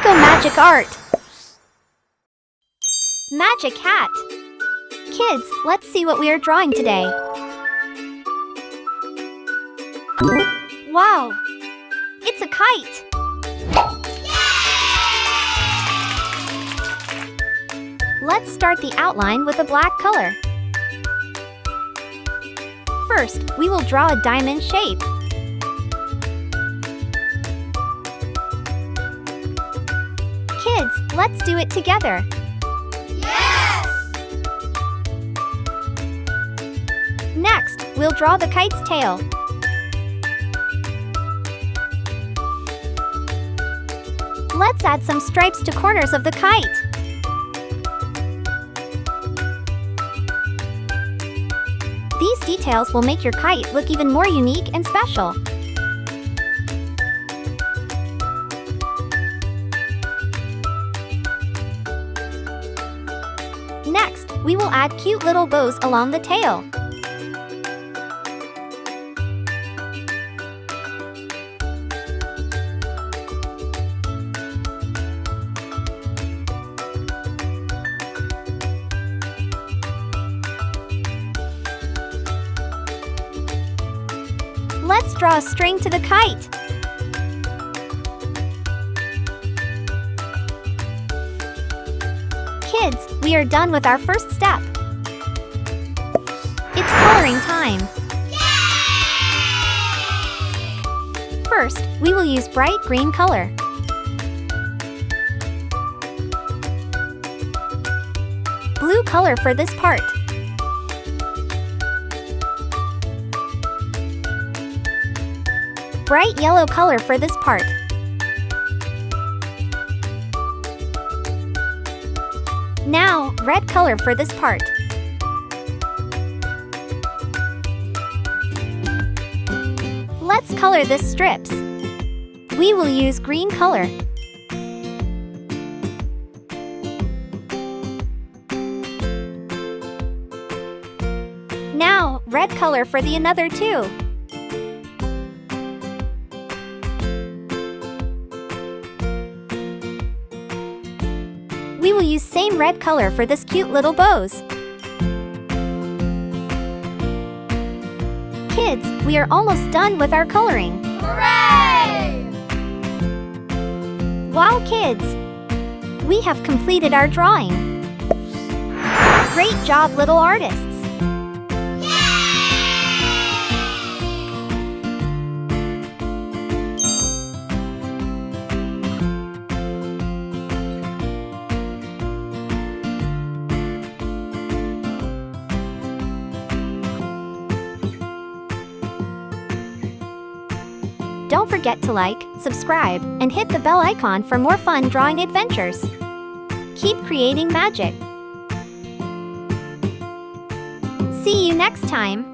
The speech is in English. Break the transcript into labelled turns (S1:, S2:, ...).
S1: Eco Magic Art. Magic Hat. Kids, let's see what we are drawing today. Wow! It's a kite! Let's start the outline with a black color. First, we will draw a diamond shape. Kids, let's do it together.
S2: Yes!
S1: Next, we'll draw the kite's tail. Let's add some stripes to corners of the kite. These details will make your kite look even more unique and special. Next, we will add cute little bows along the tail. Let's draw a string to the kite. Kids, we are done with our first step. It's coloring time.
S2: Yay!
S1: First, we will use bright green color. Blue color for this part. Bright yellow color for this part. Now, red color for this part. Let's color this strips. We will use green color. Now, red color for the another two. We will use same red color for this cute little bows. Kids, we are almost done with our coloring.
S2: Hooray!
S1: Wow, kids! We have completed our drawing. Great job, little artists! Don't forget to like, subscribe, and hit the bell icon for more fun drawing adventures. Keep creating magic. See you next time!